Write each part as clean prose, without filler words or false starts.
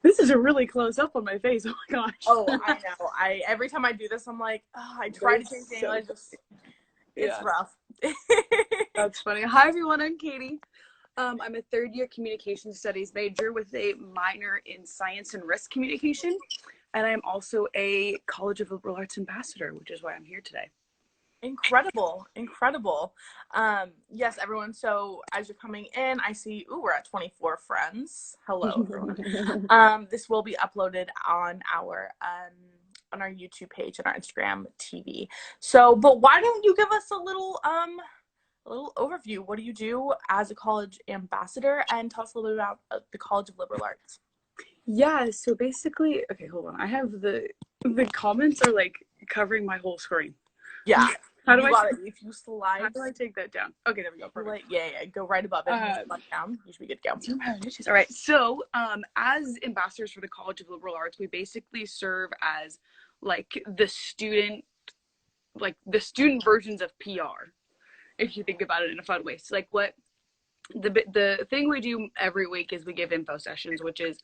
This is a really close up on my face. Oh my gosh. Oh, I know. Every time I do this, I'm like, oh, I try to change the English. It's rough. That's funny. Hi everyone, I'm Katie. I'm a third-year communication studies major with a minor in science and risk communication, and I'm also a College of Liberal Arts ambassador, which is why I'm here today. Incredible. Yes, everyone. So as you're coming in, I see, we're at 24 friends. Hello, everyone. This will be uploaded on our YouTube page and our Instagram TV. So, but why don't you give us a little overview? What do you do as a college ambassador, and tell us a little bit about the College of Liberal Arts? Yeah, so basically, okay, hold on. I have the comments are like covering my whole screen. Yeah. How do I take that down? Okay, there we go. Perfect. Yeah. Go right above it. Down. You should be good to go. All right. So, as ambassadors for the College of Liberal Arts, we basically serve as like the student versions of PR, if you think about it in a fun way. So, like, what the thing we do every week is we give info sessions, which is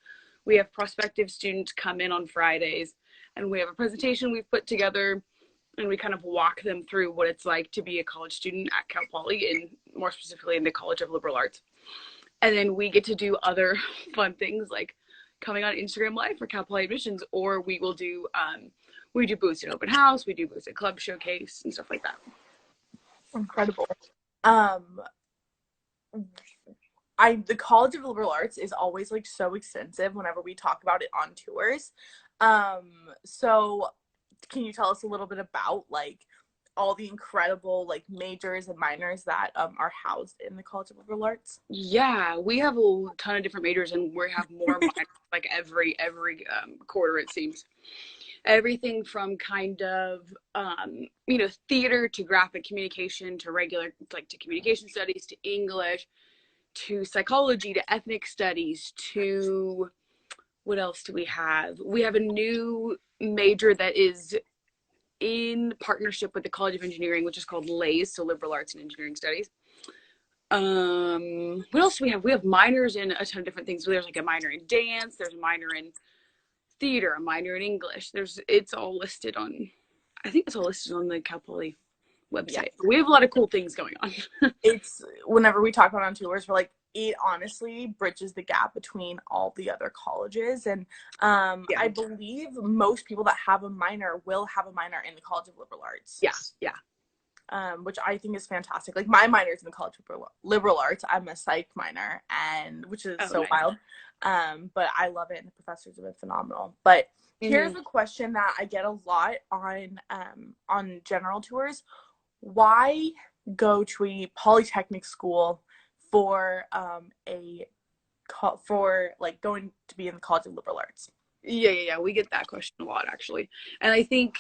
we have prospective students come in on Fridays, and we have a presentation we've put together. And we kind of walk them through what it's like to be a college student at Cal Poly, and more specifically in the College of Liberal Arts. And then we get to do other fun things like coming on Instagram Live for Cal Poly admissions, or we will do we do booths at open house, we do booths at club showcase and stuff like that. Incredible. The College of Liberal Arts is always like so extensive whenever we talk about it on tours. So can you tell us a little bit about like all the incredible like majors and minors that are housed in the College of Liberal Arts? Yeah, we have a ton of different majors, and we have more minors like every quarter, it seems. Everything from kind of theater to graphic communication to regular to communication studies to English to psychology to ethnic studies to what else do we have? We have a new major that is in partnership with the College of Engineering, which is called LAYS, so Liberal Arts and Engineering Studies. What else do we have? We have minors in a ton of different things. So there's like a minor in dance, there's a minor in theater, a minor in English. It's all listed on, I think it's all listed on the Cal Poly website. Yeah. We have a lot of cool things going on. It's whenever we talk about on tours, we're like, it honestly bridges the gap between all the other colleges. And I believe most people that have a minor will have a minor in the College of Liberal Arts. Yeah. Which I think is fantastic. Like my minor is in the College of Liberal Arts. I'm a psych minor, and which is nice. Wild. But I love it, and the professors have been phenomenal. But here's a question that I get a lot on general tours. Why go to a polytechnic school for going to be in the College of Liberal Arts? Yeah. We get that question a lot, actually. And I think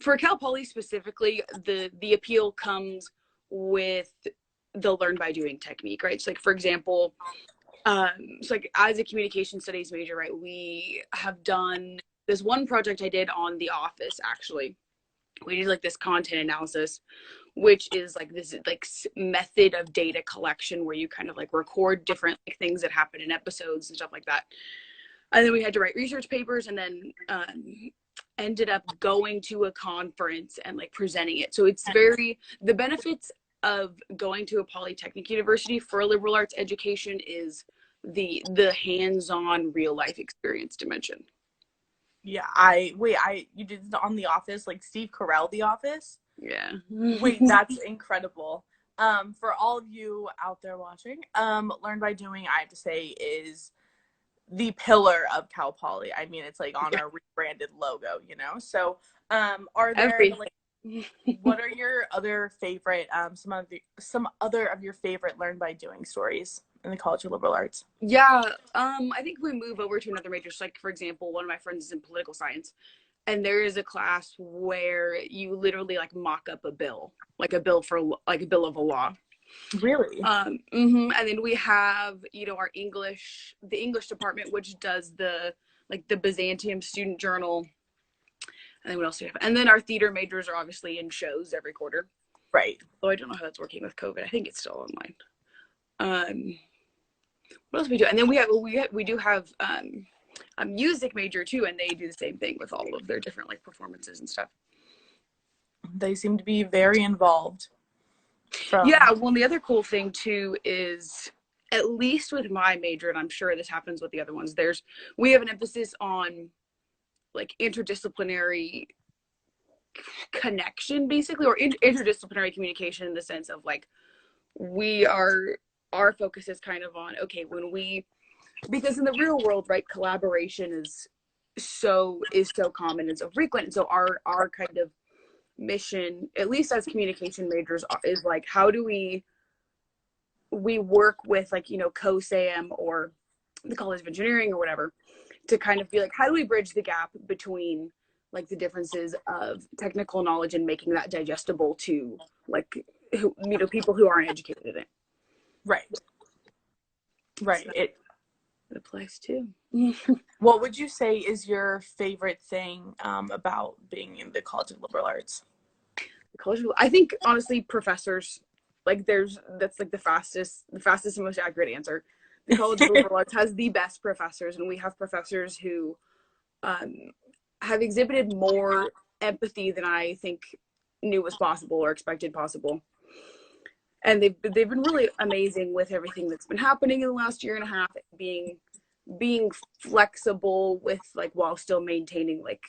for Cal Poly specifically, the appeal comes with the learn by doing technique, right? So like, for example, so like as a communication studies major, right, we have done this one project I did on The Office, actually. We did like this content analysis, which is like this like method of data collection where you kind of like record different like things that happen in episodes and stuff like that. And then we had to write research papers, and then ended up going to a conference and like presenting it. So it's the benefits of going to a polytechnic university for a liberal arts education is the hands-on real life experience dimension. Yeah, you did it on The Office, like Steve Carell, The Office? Yeah. Wait, that's incredible. For all of you out there watching, Learn by Doing, I have to say, is the pillar of Cal Poly. I mean, it's like on our rebranded logo, you know? So, are there what are your other favorite, some other of your favorite Learn by Doing stories in the College of Liberal Arts? Yeah, I think we move over to another major. So like, for example, one of my friends is in political science, and there is a class where you literally like mock up a bill of a law. Really? And then we have, our the English department, which does the Byzantium Student Journal. And then what else do we have? And then our theater majors are obviously in shows every quarter. Right. Though I don't know how that's working with COVID. I think it's still online. What else we do? And then we do have a music major too, and they do the same thing with all of their different like performances and stuff. They seem to be very involved. Yeah, well, the other cool thing too is, at least with my major, and I'm sure this happens with the other ones, we have an emphasis on like interdisciplinary connection, basically, or interdisciplinary communication, in the sense of like our focus is kind of on, okay, because in the real world, right, collaboration is so common and so frequent, and so our kind of mission, at least as communication majors, is like, how do we work with, like, COSAM or the College of Engineering or whatever, to kind of be like, how do we bridge the gap between like the differences of technical knowledge and making that digestible to like people who aren't educated in it. Right. So it applies too. What would you say is your favorite thing about being in the College of Liberal Arts? I think honestly, professors. Like that's like the fastest and most accurate answer. The College of Liberal Arts has the best professors, and we have professors who have exhibited more empathy than I think knew was possible or expected possible. And they've been really amazing with everything that's been happening in the last year and a half, being flexible with like, while still maintaining like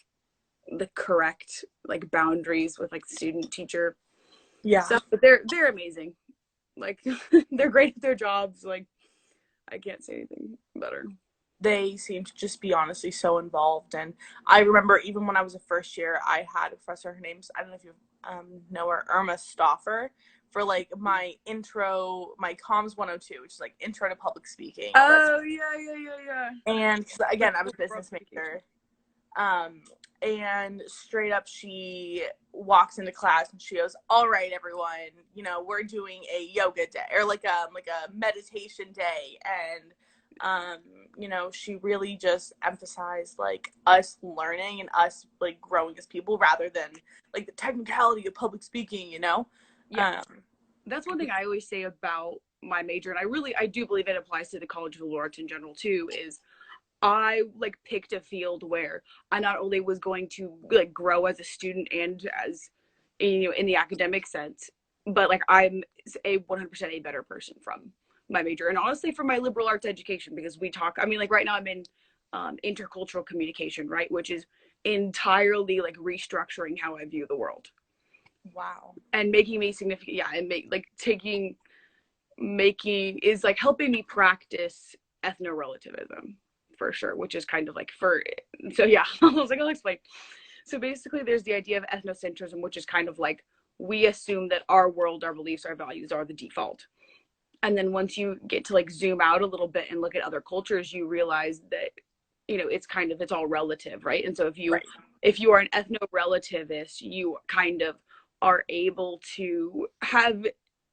the correct like boundaries with like student teacher stuff. But they're amazing. Like they're great at their jobs. Like I can't say anything better. They seem to just be honestly so involved. And I remember even when I was a first year, I had a professor, her name's, I don't know if you know her, Irma Stauffer, for like my comms 102, which is like intro to public speaking. Oh yeah. And again, I was a business major. And straight up, she walks into class and she goes, "All right, everyone, we're doing a yoga day or like a meditation day." And she really just emphasized like us learning and us like growing as people rather than like the technicality of public speaking. Yeah. That's one thing I always say about my major, and I do believe it applies to the College of Liberal Arts in general too, is I like picked a field where I not only was going to like grow as a student and as in the academic sense, but like I'm a 100% a better person from my major, and honestly from my liberal arts education, because like right now I'm in intercultural communication, right, which is entirely like restructuring how I view the world. Wow. And making me significant, and is like helping me practice ethno-relativism for sure, which is kind of like I was like, I'll explain. So basically there's the idea of ethnocentrism, which is kind of like, we assume that our world, our beliefs, our values are the default. And then once you get to like zoom out a little bit and look at other cultures, you realize that, it's all relative, right? And so if you are an ethno-relativist, you kind of are able to have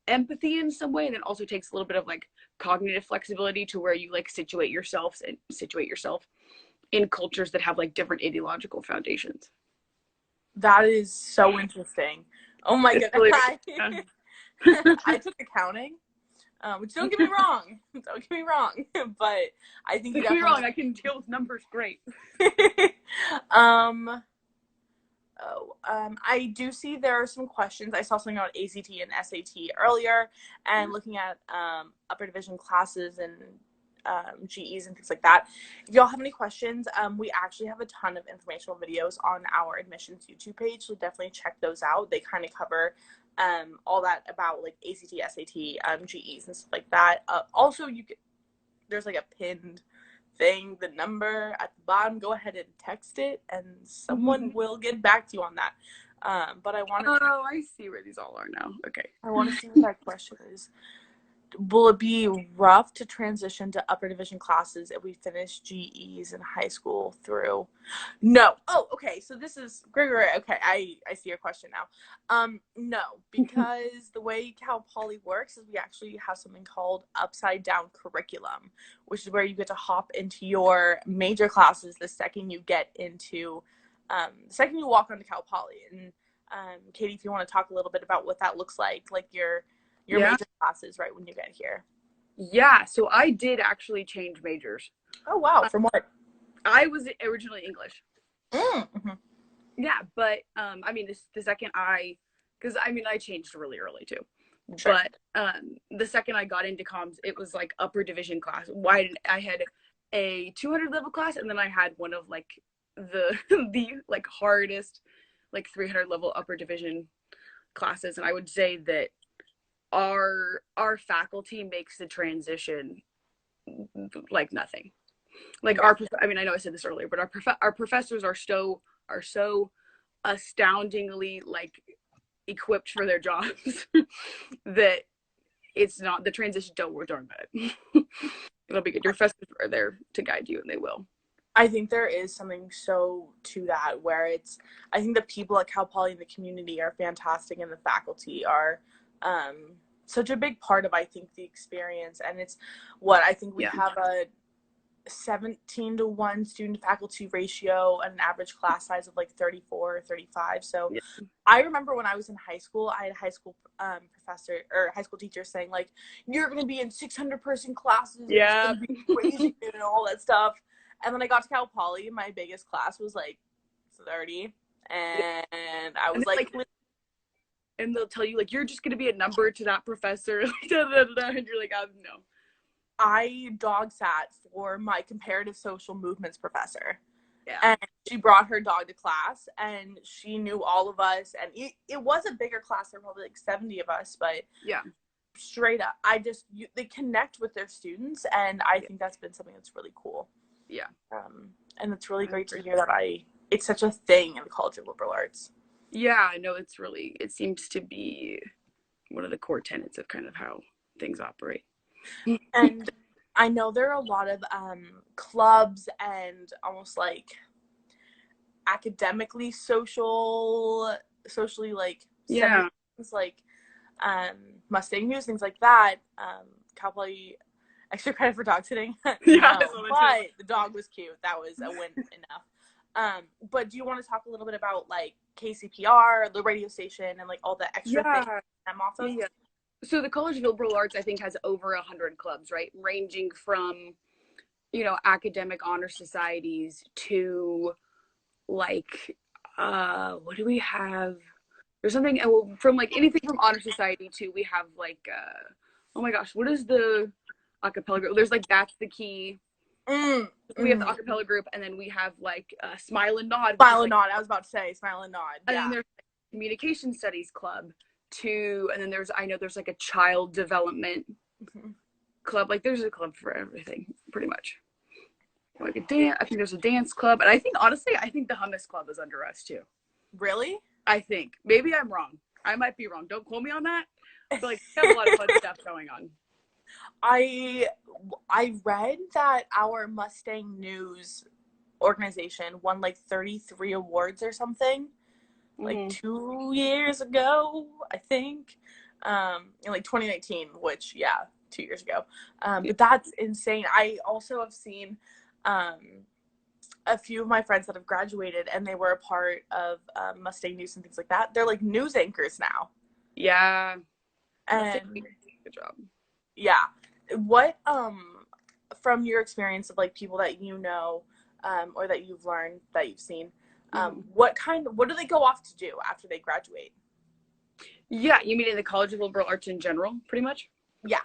empathy in some way, and it also takes a little bit of like cognitive flexibility to where you like situate yourself in cultures that have like different ideological foundations. That is so interesting. Oh my goodness. Really, I took accounting, which don't get me wrong, but I think I can deal with numbers great. I do see there are some questions. I saw something about ACT and SAT earlier, and looking at upper division classes and GEs and things like that. If y'all have any questions, we actually have a ton of informational videos on our admissions YouTube page, so definitely check those out. They kind of cover all that about like ACT, SAT, GEs and stuff like that. Also, there's like a pinned thing, the number at the bottom. Go ahead and text it, and someone will get back to you on that. But I want to. Oh, I see where these all are now. Okay. I want to see what that question is. Will it be rough to transition to upper division classes if we finish GEs in high school through? No. Oh, okay. So this is Gregory. Okay, I see your question now. No, because the way Cal Poly works is we actually have something called upside down curriculum, which is where you get to hop into your major classes the second you get into, the second you walk onto Cal Poly. And Katie, if you want to talk a little bit about what that looks like your major classes right when you get here. Yeah, so I did actually change majors. Oh wow, Uh, from what? I was originally English. Mm-hmm. Yeah, but I mean, the second because I mean, I changed really early too. Sure. But the second I got into comms, it was like upper division class. Why I had a 200 level class, and then I had one of like the the like hardest like 300 level upper division classes, and I would say that our faculty makes the transition like nothing. Like Yeah. I mean, I know I said this earlier, but our professors are so astoundingly like equipped for their jobs that it's not the transition. Don't worry about it. It'll be good. Your professors are there to guide you, and they will. I think there is something so to that where I think the people at Cal Poly in the community are fantastic, and the faculty are such a big part of, I think, the experience. And it's what I think we Yeah. have a 17-to-1 student faculty ratio and an average class size of like 34 or 35. So Yeah. I remember when I was in high school, I had a high school professor or high school teacher saying like, you're going to be in 600-person classes. And it's Yeah. going to be crazy and all that stuff. And then I got to Cal Poly, my biggest class was like 30. And I And was like, and they'll tell you like you're just gonna be a number to that professor, and you're like, no. I dog sat for my comparative social movements professor. Yeah. And she brought her dog to class, and she knew all of us. And it was a bigger class. There were probably like 70 of us, but Yeah. straight up, they connect with their students, and I think that's been something that's really cool. Yeah. And it's really great to hear that it's such a thing in the College of Liberal Arts. Yeah, I know it seems to be one of the core tenets of kind of how things operate. And I know there are a lot of clubs and almost like academically socially like Yeah. things like Mustang News, things like that. Cal Poly extra credit for dog sitting. Yeah, No, but the dog was cute. That was a win enough. But do you want to talk a little bit about like KCPR, the radio station, and like all the extra things I'm off of? Yeah. So the College of Liberal Arts, I think, has over 100 clubs, right? Ranging from, academic honor societies to like, what do we have? There's something from like anything from honor society to we have like, oh my gosh, what is the acapella group? There's like That's the Key. We have the acapella group, and then we have like Smile and Nod. Smile and Nod. I was about to say Smile and Nod. And then there's like, Communication Studies Club too, and then there's like a child development club. Like there's a club for everything, pretty much. Like a dance. I think there's a dance club, and I think honestly, I think the hummus club is under us too. Really? I think maybe I'm wrong. I might be wrong. Don't quote me on that. But like, we have a lot of fun stuff going on. I read that our Mustang News organization won like 33 awards or something, like 2 years ago, I think, in like 2019, which 2 years ago. But that's insane. I also have seen a few of my friends that have graduated, and they were a part of Mustang News and things like that. They're like news anchors now. Yeah. And good job. Yeah. What from your experience of like people that you know or that you've learned, that you've seen, what do they go off to do after they graduate? Yeah, you mean in the College of Liberal Arts in general, pretty much? Yeah.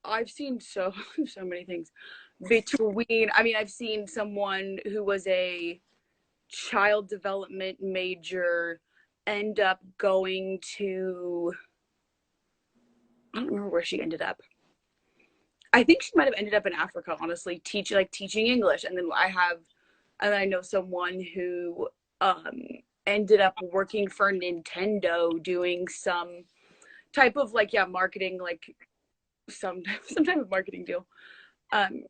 I've seen so many things between. I mean, I've seen someone who was a child development major end up going to, I don't remember where she ended up. I think she might have ended up in Africa, honestly, teaching English. And then I know someone who ended up working for Nintendo doing some type of like marketing, like some type of marketing deal. And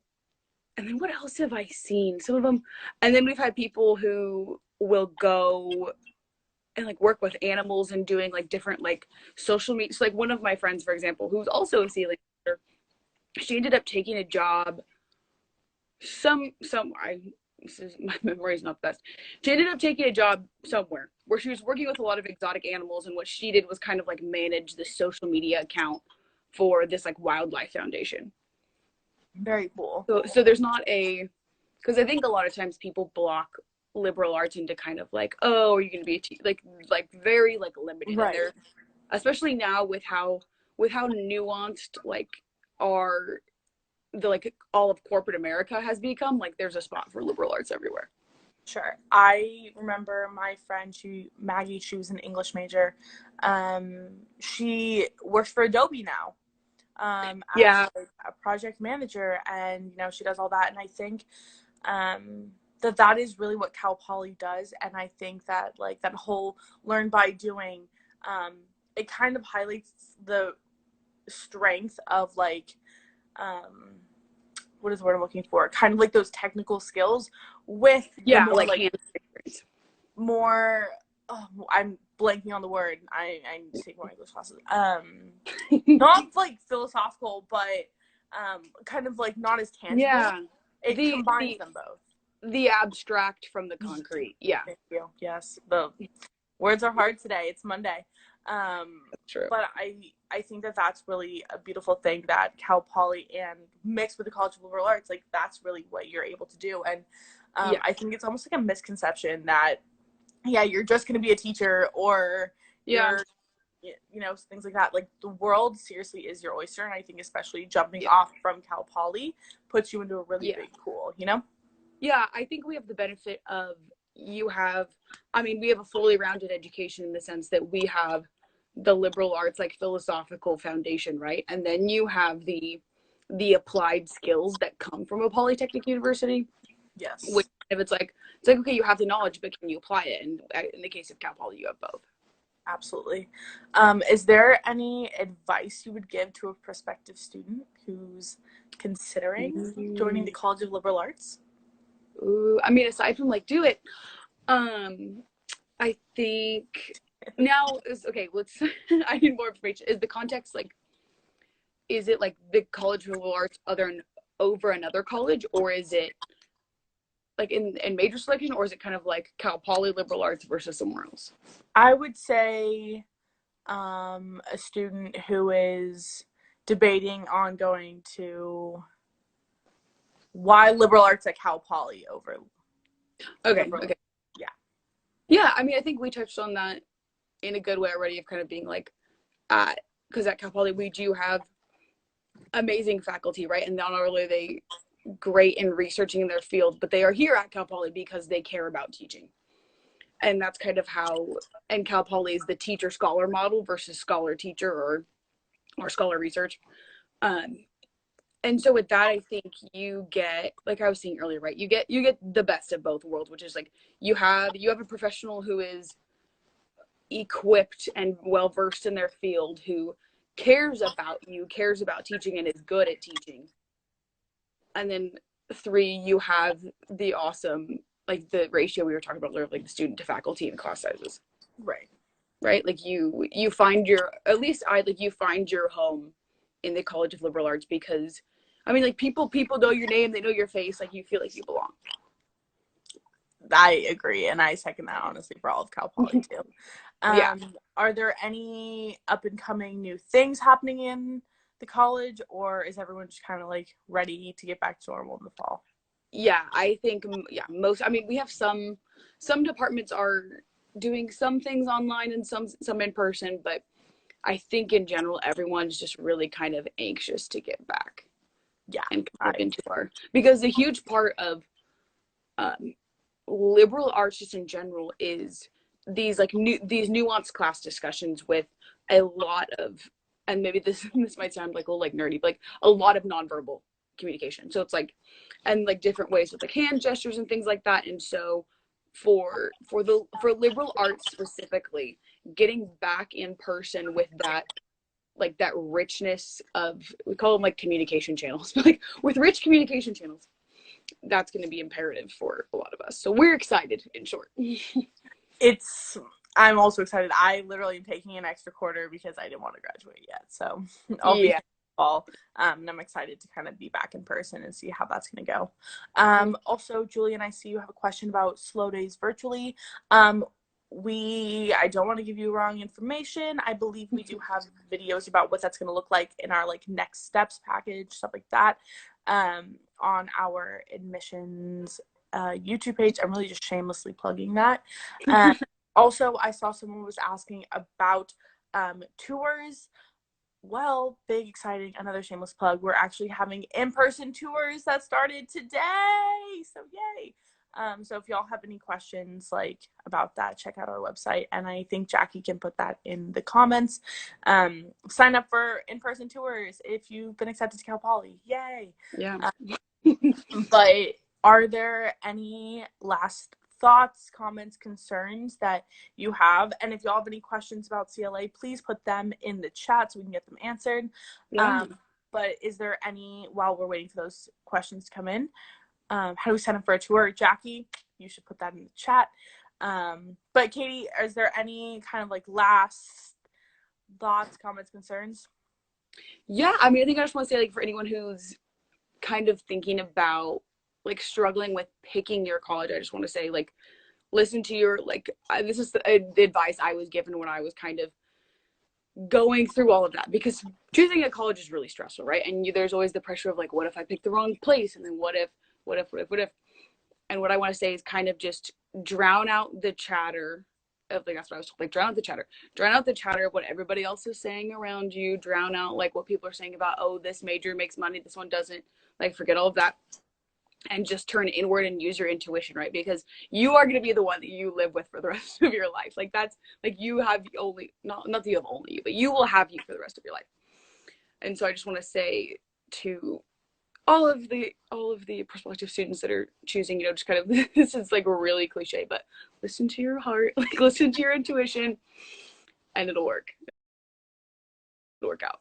then what else have I seen? Some of them, and then we've had people who will go and like work with animals and doing like different like social media. So like one of my friends, for example, who's also a CLA Ambassador, she ended up taking a job. My memory is not the best. She ended up taking a job somewhere where she was working with a lot of exotic animals, and what she did was kind of like manage the social media account for this like wildlife foundation. Very cool. So there's not a, because I think a lot of times people block liberal arts into kind of like, oh, are you going to be like very like limited, Right. and they're, especially now with how nuanced like our the like all of corporate America has become, like there's a spot for liberal arts everywhere. Sure. I remember my friend, Maggie, she was an English major. She works for Adobe now, as like a project manager, and she does all that. And I think that is really what Cal Poly does. And I think that like that whole learn by doing, it kind of highlights the strength of like what is the word I'm looking for? Kind of like those technical skills with the more like more. Oh, I'm blanking on the word. I need to take more English classes. Not like philosophical, but kind of like not as tangible. Yeah, it combines them both. The abstract from the concrete. Yeah. Thank you. Yes, the words are hard today. It's Monday. True. But I think that that's really a beautiful thing that Cal Poly and mixed with the College of Liberal Arts, like that's really what you're able to do. And I think it's almost like a misconception that, you're just going to be a teacher or you're, things like that. Like the world seriously is your oyster. And I think especially jumping off from Cal Poly puts you into a really big pool, Yeah, I think we have the benefit of we have a fully rounded education in the sense that we have the liberal arts like philosophical foundation, right? And then you have the applied skills that come from a polytechnic university. Yes. Which if it's like okay, you have the knowledge, but can you apply it? And in the case of Cal Poly, you have both. Absolutely. Is there any advice you would give to a prospective student who's considering joining the College of Liberal Arts? Ooh, I mean, aside from like do it, I think now is okay. Let's. I need more information. Is the context like? Is it like the College of Liberal Arts over another college, or is it like in major selection, or is it kind of like Cal Poly Liberal Arts versus somewhere else? I would say a student who is debating on going to why liberal arts at Cal Poly over. Okay. Yeah. I mean, I think we touched on that in a good way already of kind of being like, because at Cal Poly we do have amazing faculty, right? And not only are they great in researching in their field, but they are here at Cal Poly because they care about teaching. And that's kind of how, and Cal Poly is the teacher scholar model versus scholar teacher or scholar research. And so with that, I think you get, like I was saying earlier, right? You get the best of both worlds, which is like you have a professional who is equipped and well versed in their field, who cares about teaching and is good at teaching. And then 3, you have the awesome, like the ratio we were talking about earlier, like the student to faculty and class sizes. Right. Like you find you find your home in the College of Liberal Arts because, I mean, like people know your name, they know your face, like you feel like you belong. I agree, and I second that honestly for all of Cal Poly too. Are there any up and coming new things happening in the college, or is everyone just kind of like ready to get back to normal in the fall? Yeah, I think we have some departments are doing some things online and some in person, but I think in general everyone's just really kind of anxious to get back. Yeah, and kind of into because a huge part of liberal arts just in general is these like these nuanced class discussions with a lot of, and maybe this might sound like a little like nerdy, but like a lot of nonverbal communication. So it's like, and like different ways with like hand gestures and things like that. And so for liberal arts specifically, getting back in person with that, like that richness of, we call them like communication channels, but like with rich communication channels, that's going to be imperative for a lot of us. So we're excited, in short. I'm also excited. I literally am taking an extra quarter because I didn't want to graduate yet. So I'll be fall. And I'm excited to kind of be back in person and see how that's going to go. Also, Julian, I see you have a question about slow days virtually. I don't want to give you wrong information. I believe we do have videos about what that's going to look like in our like next steps package, stuff like that, on our admissions YouTube page. I'm really just shamelessly plugging that. Also, I saw someone was asking about tours. Well, big, exciting, another shameless plug. We're actually having in-person tours that started today. So yay. So if y'all have any questions like about that, check out our website. And I think Jackie can put that in the comments. Sign up for in-person tours if you've been accepted to Cal Poly. Yay. Yeah. But are there any last thoughts, comments, concerns that you have? And if y'all have any questions about CLA, please put them in the chat so we can get them answered. Yeah. But is there any, while we're waiting for those questions to come in, how do we sign up for a tour? Jackie, you should put that in the chat. But Katie, is there any kind of like last thoughts, comments, concerns? Yeah, I mean, I think I just want to say, like, for anyone who's kind of thinking about like struggling with picking your college, I just want to say, like, listen to your, like, this is the advice I was given when I was kind of going through all of that, because choosing a college is really stressful, right? And there's always the pressure of like, what if I pick the wrong place, and then what if. And what I want to say is kind of just drown out the chatter of, like, that's what I was told, like, drown out the chatter of what everybody else is saying around you, drown out like what people are saying about, oh, this major makes money, this one doesn't, like, forget all of that, and just turn inward and use your intuition, right? Because you are going to be the one that you live with for the rest of your life. Like, that's like, you have only, not that you have only you, but you will have you for the rest of your life. And so I just want to say to all of the prospective students that are choosing, just kind of, this is like really cliche, but listen to your heart, like, listen to your intuition, and it'll work out.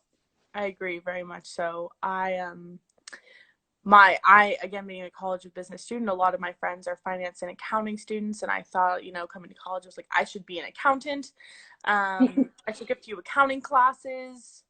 I agree very much so. I again, being a College of Business student, a lot of my friends are finance and accounting students, and I thought, coming to college, I was like, I should be an accountant. I took a few accounting classes.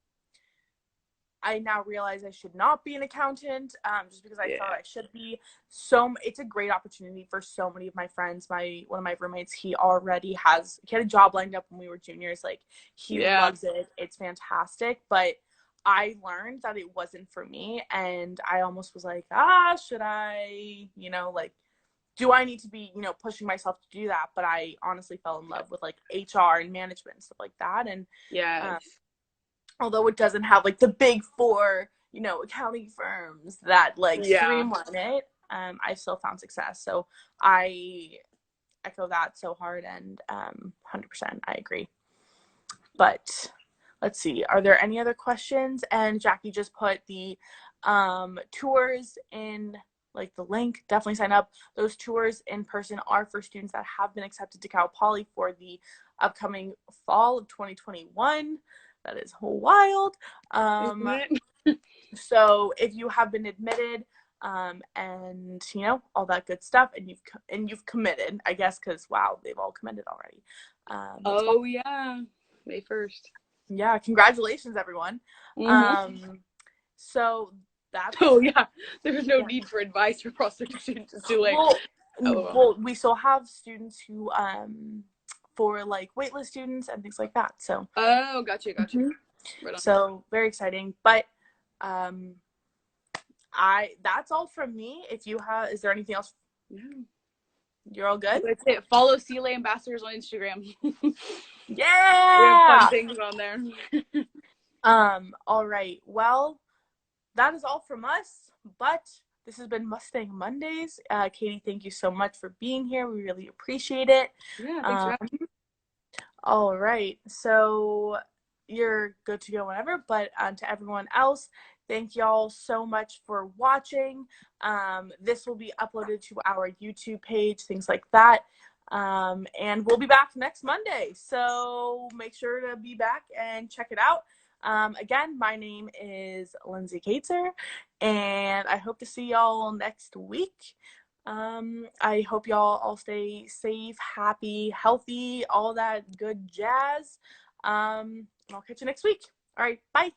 I now realize I should not be an accountant, just because I thought I should be. So it's a great opportunity for so many of my friends. One of my roommates, he had a job lined up when we were juniors. Like, he loves it. It's fantastic. But I learned that it wasn't for me, and I almost was like, should I, like, do I need to be, pushing myself to do that? But I honestly fell in love with like HR and management and stuff like that. And although it doesn't have like the big four, accounting firms that like streamline it, I still found success. So I echo that so hard, and 100% I agree. But let's see, are there any other questions? And Jackie just put the tours in, like, the link. Definitely sign up. Those tours in person are for students that have been accepted to Cal Poly for the upcoming fall of 2021. That is wild. So if you have been admitted, and all that good stuff, and you've committed, I guess, because wow, they've all committed already. Yeah, May 1st. Yeah, congratulations, everyone. So that's There's no need for advice for prospective students. It's too late. Well, we still have students who for like waitlist students and things like that. So gotcha. Right, so very exciting. But that's all from me. If you have, is there anything else? You're all good? That's it. Follow CLA Ambassadors on Instagram. Yeah, we have fun things on there. All right, well, that is all from us, but this has been Mustang Mondays. Katie, thank you so much for being here. We really appreciate it. Yeah, thanks for having me. All right, so you're good to go whenever, but to everyone else, thank y'all so much for watching. This will be uploaded to our YouTube page, things like that. And we'll be back next Monday, so make sure to be back and check it out. Again, my name is Lindsay Kater, and I hope to see y'all next week. I hope y'all all stay safe, happy, healthy, all that good jazz. I'll catch you next week. All right, bye.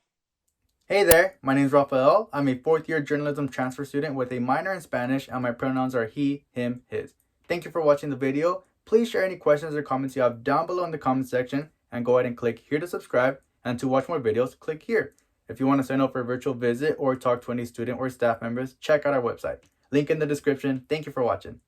Hey there, my name is Rafael. I'm a fourth-year journalism transfer student with a minor in Spanish, and my pronouns are he, him, his. Thank you for watching the video. Please share any questions or comments you have down below in the comment section, and go ahead and click here to subscribe. And to watch more videos, click here. If you want to sign up for a virtual visit or talk to any student or staff members, check out our website. Link in the description. Thank you for watching.